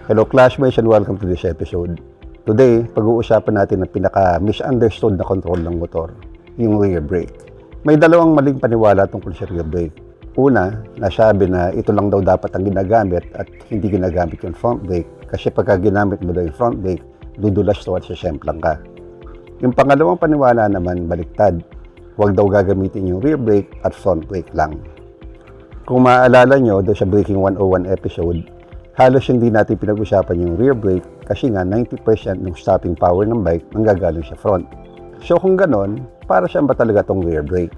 Hello classmates and welcome to this episode. Today, pag-uusapan natin ang pinaka-misunderstood na control ng motor, yung rear brake. May dalawang maling paniwala tungkol sa rear brake. Una, nasabi na ito lang daw dapat ang ginagamit at hindi ginagamit yung front brake kasi pagka ginamit mo daw yung front brake, dudulas to at sasemplang ka. Yung pangalawang paniwala naman, baliktad. Huwag daw gagamitin yung rear brake at front brake lang. Kung maaalala nyo, doon sa Braking 101 episode, halos hindi natin pinag-usapan yung rear brake kasi nga 90% ng stopping power ng bike nanggagaling sa front. So kung ganon, para saan ba talaga tong rear brake?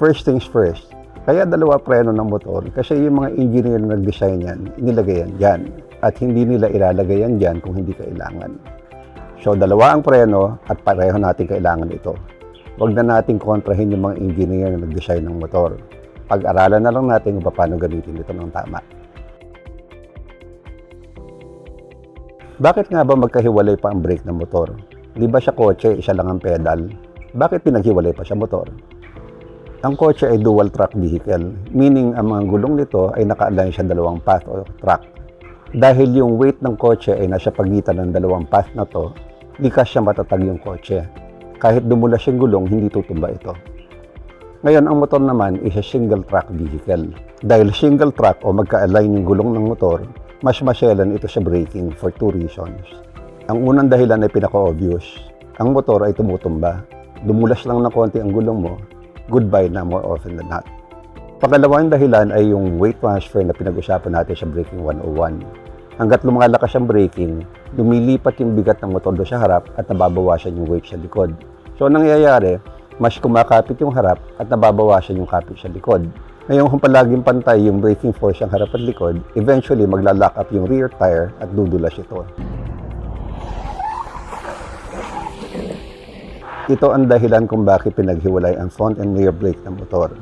First things first, kaya dalawa preno ng motor kasi yung mga engineer na nag-design yan, nilagay yan dyan at hindi nila ilalagay yan dyan kung hindi kailangan. So dalawa ang preno at pareho natin kailangan ito. Huwag na natin kontrahin yung mga engineer na nag-design ng motor. Pag-aralan na lang natin kung paano gamitin ito ng tama. Bakit nga ba magkahiwalay pa ang brake ng motor? Di ba sa kotse, isa lang ang pedal? Bakit pinaghiwalay pa sa motor? Ang kotse ay dual track vehicle, meaning ang mga gulong nito ay naka-align sa dalawang path o track. Dahil yung weight ng kotse ay nasa pagitan ng dalawang path na to, di kasya matatag yung kotse. Kahit dumulas yung gulong, hindi tutumba ito. Ngayon, ang motor naman is a single track vehicle. Dahil single track o magka-align yung gulong ng motor, mas maselan ito sa braking for two reasons. Ang unang dahilan ay pinaka-obvious. Ang motor ay tumutumba. Dumulas lang ng konti ang gulong mo, goodbye na more often than not. Pangalawang dahilan ay yung weight transfer na pinag-usapan natin sa Braking 101. Hanggat lumalakas ang braking, lumilipat yung bigat ng motor doon sa harap at nababawasan yung weight sa likod. So, nangyayari, mas kumakapit yung harap at nababawasan yung kapit sa likod. Ngayon, kung palaging pantay yung braking force ang harap at likod, eventually magla-lock up yung rear tire at dudulas ito. Ito ang dahilan kung bakit pinaghiwalay ang front and rear brake ng motor.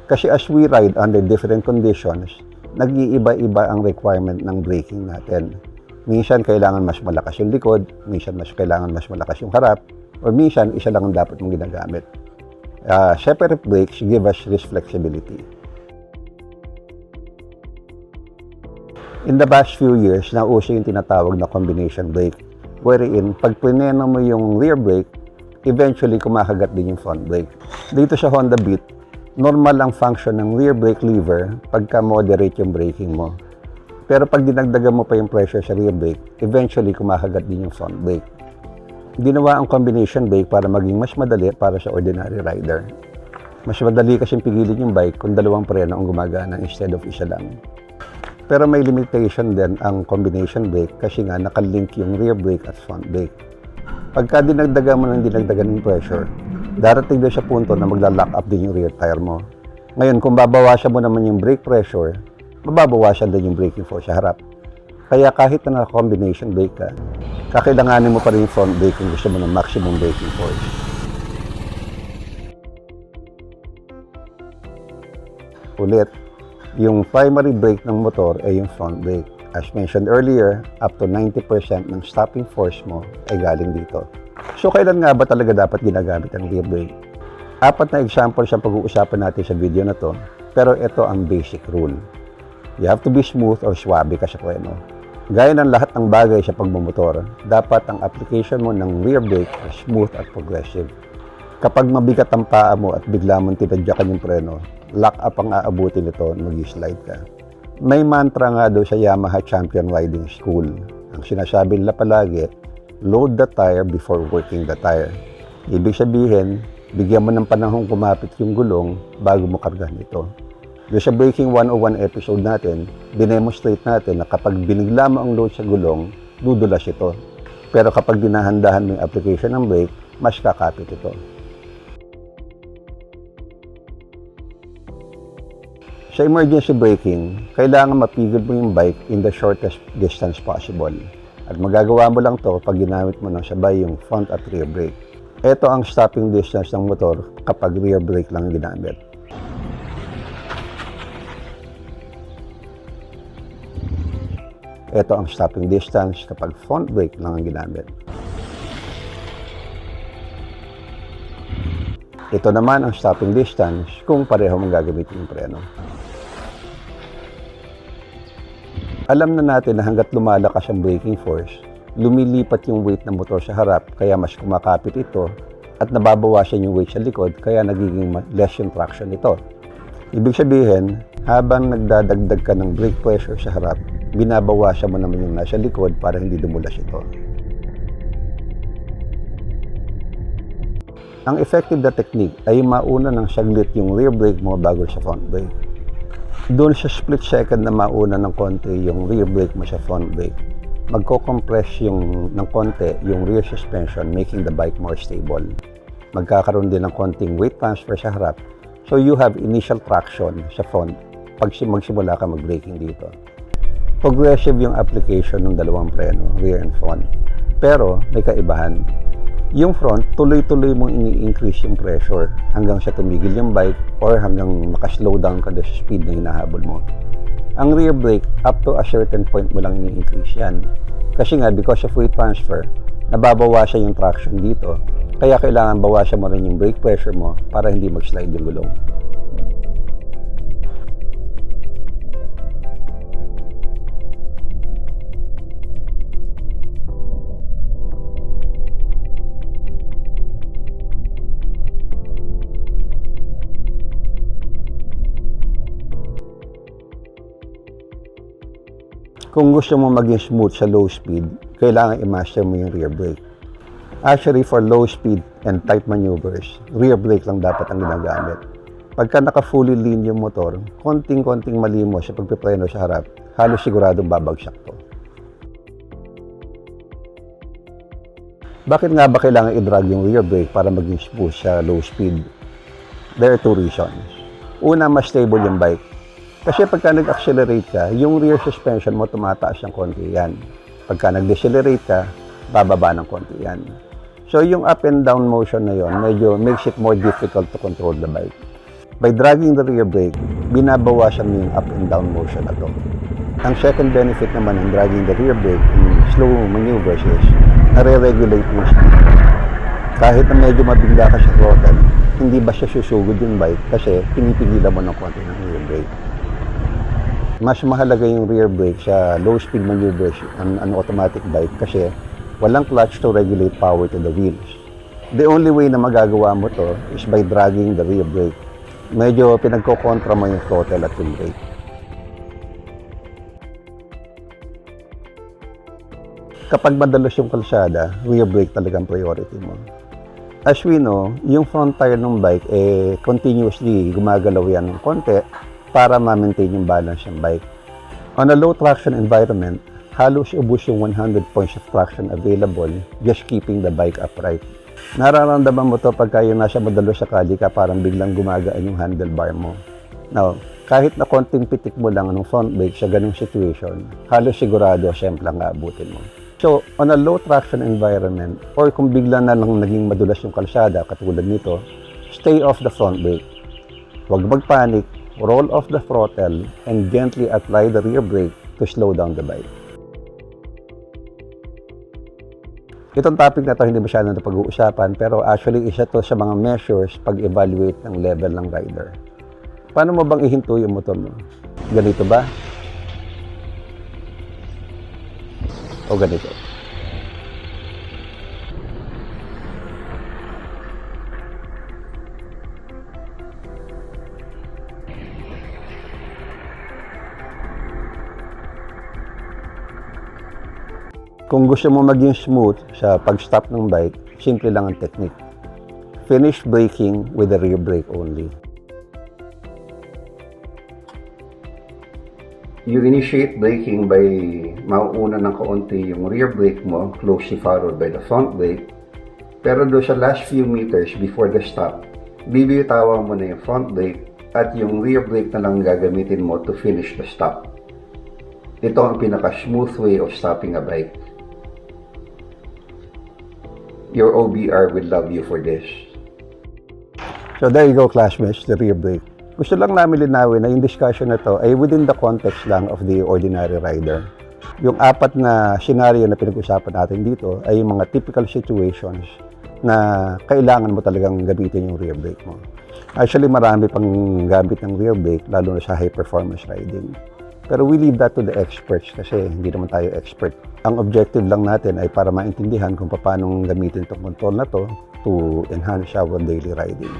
Kasi as we ride under different conditions, nag-iiba-iba ang requirement ng braking natin. Minsan kailangan mas malakas yung likod, minsan kailangan mas malakas yung harap, or minsan isa lang ang dapat mong ginagamit. Separate brakes give us this flexibility. In the past few years, nauso yung tinatawag na combination brake, wherein pag pinena mo yung rear brake, eventually kumakagat din yung front brake. Dito sa Honda Beat, normal ang function ng rear brake lever pagka moderate yung braking mo. Pero pag dinagdagan mo pa yung pressure sa rear brake, eventually kumakagat din yung front brake. Ginawa ang combination brake para maging mas madali para sa ordinary rider. Mas madali kasing pigilin yung bike kung dalawang preno ang gumagana instead of isa lang. Pero may limitation din ang combination brake kasi nga nakalink yung rear brake at front brake. Pagka dinagdagan mo ng dinagdagan ng pressure, darating doon sa punto na magla-lock up din yung rear tire mo. Ngayon, kung babawasan mo naman yung brake pressure, mababawasan din yung braking force sa harap. Kaya kahit na naka-combination brake ka, kakailanganin mo pa rin yung front brake kung gusto mo ng maximum braking force. Ulit, yung primary brake ng motor ay yung front brake. As mentioned earlier, up to 90% ng stopping force mo ay galing dito. So, kailan nga ba talaga dapat ginagamit ang rear brake? 4 na example sa pag-uusapan natin sa video na to, pero ito ang basic rule. You have to be smooth or swabe ka sa preno. Gaya ng lahat ng bagay sa pagmumotor, dapat ang application mo ng rear brake ay smooth at progressive. Kapag mabigat ang paa mo at bigla mong tinadyakan yung preno, lock up ang aabutin nito na mag-slide ka. May mantra nga daw sa Yamaha Champion Riding School. Ang sinasabi nila palagi, load the tire before working the tire. Ibig sabihin, bigyan mo ng panahon kumapit yung gulong bago mo kargahan ito. Doon sa Braking 101 episode natin, dinemonstrate natin na kapag binigla mo ang load sa gulong, dudulas ito. Pero kapag dinahandahan mo yung application ng brake, mas kakapit ito. Sa emergency braking, kailangan mapigil mo yung bike in the shortest distance possible. At magagawa mo lang to pag ginamit mo ng sabay yung front at rear brake. Ito ang stopping distance ng motor kapag rear brake lang ginamit. Ito ang stopping distance kapag front brake lang ang ginamit. Ito naman ang stopping distance kung pareho mong gagamitin yung preno. Alam na natin na hanggat lumalakas ang braking force, lumilipat yung weight ng motor sa harap kaya mas kumakapit ito at nababawasan yung weight sa likod kaya nagiging less yung traction nito. Ibig sabihin, habang nagdadagdag ka ng brake pressure sa harap, binabawasan mo naman yung nasa likod para hindi dumulas ito. Ang effective na technique ay mauna ng saglit yung rear brake mo bago sa front brake. Doon sa split second na mauna ng konti yung rear brake mo sa front brake, magko-compress ng konti yung rear suspension, making the bike more stable. Magkakaroon din ng konting weight transfer sa harap, so you have initial traction sa front pag magsimula ka mag-braking dito. Progressive yung application ng dalawang preno, rear and front. Pero may kaibahan. Yung front, tuloy-tuloy mong ini-increase yung pressure hanggang sa tumigil yung bike or hanggang makaslow down ka sa speed na hinahabol mo. Ang rear brake, up to a certain point mo lang ini-increase yan. Kasi nga, because of weight transfer, nababawasan yung traction dito. Kaya kailangan bawasan mo rin yung brake pressure mo para hindi mag-slide yung gulong. Kung gusto mo maging smooth sa low speed, kailangan i-master mo yung rear brake. Actually, for low speed and tight maneuvers, rear brake lang dapat ang ginagamit. Pagka naka-fully lean yung motor, konting-konting mali mo sa pagpipreno sa harap, halos siguradong babagsak to. Bakit nga ba kailangan i-drag yung rear brake para maging smooth sa low speed? There are two reasons. Una, mas stable yung bike. Kasi pagka nag-accelerate ka, yung rear suspension mo tumataas ng konti yan. Pagka nag-decelerate ka, bababa ng konti yan. So yung up and down motion na yon medyo makes it more difficult to control the bike. By dragging the rear brake, binabawasan mo yung up and down motion na to. Ang second benefit naman ng dragging the rear brake in slow maneuvers is nare-regulate mo speed. Kahit na medyo mabigla ka sa throttle, hindi ba siya susugod yung bike kasi pinipigilan mo ng konti ng rear brake. Mas mahalaga yung rear brake sa low speed maneuvers an automatic bike kasi walang clutch to regulate power to the wheels. The only way na magagawa mo to is by dragging the rear brake. Medyo pinagkokontra mo yung throttle at yung brake. Kapag madalos yung kalsada, rear brake talagang priority mo. As we know, yung front tire ng bike continuously gumagalaw yan ng konti para ma-maintain yung balance ng bike. On a low traction environment, halos ubos yung 100 points of traction available just keeping the bike upright. Nararamdaman mo to pagka yung nasa madalos sa kali ka parang biglang gumagaan yung handlebar mo. Now, kahit na konting pitik mo lang ng front brake sa ganung situation, halos sigurado siyempre lang aabutin mo. So, on a low traction environment or kung bigla na lang naging madulas yung kalsada katulad nito, stay off the front brake. Huwag magpanik, roll off the throttle and gently apply the rear brake to slow down the bike. Itong topic na to hindi masyado na pag-uusapan pero actually isa to sa mga measures pag-evaluate ng level ng rider. Paano mo bang ihinto yung motor mo? Ganito ba? O ganito? Kung gusto mo maging smooth sa pag-stop ng bike, simple lang ang technique. Finish braking with the rear brake only. You initiate braking by mauuna ng kaunti yung rear brake mo, closely followed by the front brake. Pero doon sa last few meters before the stop, bibitawan mo na yung front brake at yung rear brake na lang gagamitin mo to finish the stop. Ito ang pinaka-smooth way of stopping a bike. Your OBR will love you for this. So there you go, classmates, the rear brake. Gusto lang namin linawin na yung discussion na to ay within the context lang of the ordinary rider. Yung apat na scenario na pinag-usapan natin dito ay yung mga typical situations na kailangan mo talagang gamitin yung rear brake mo. Actually, marami pang gamit ng rear brake, lalo na sa high performance riding. Pero we leave that to the experts kasi hindi naman tayo expert. Ang objective lang natin ay para maintindihan kung paano gamitin itong control na to to enhance our daily riding.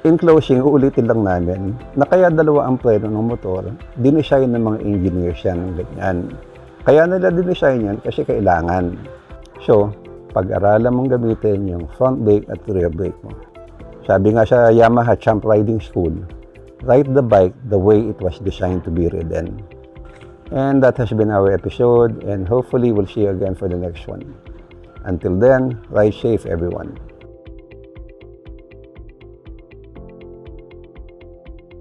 In closing, uulitin lang namin na kaya dalawa ang preno ng motor, dinesign ng mga engineers yan ng ganyan. Kaya nila dinesign yan kasi kailangan. So, pag-aralan mong gamitin yung front brake at rear brake mo. Sabi nga sa Yamaha Champ Riding School, ride the bike the way it was designed to be ridden. And that has been our episode, and hopefully we'll see you again for the next one. Until then, ride safe everyone.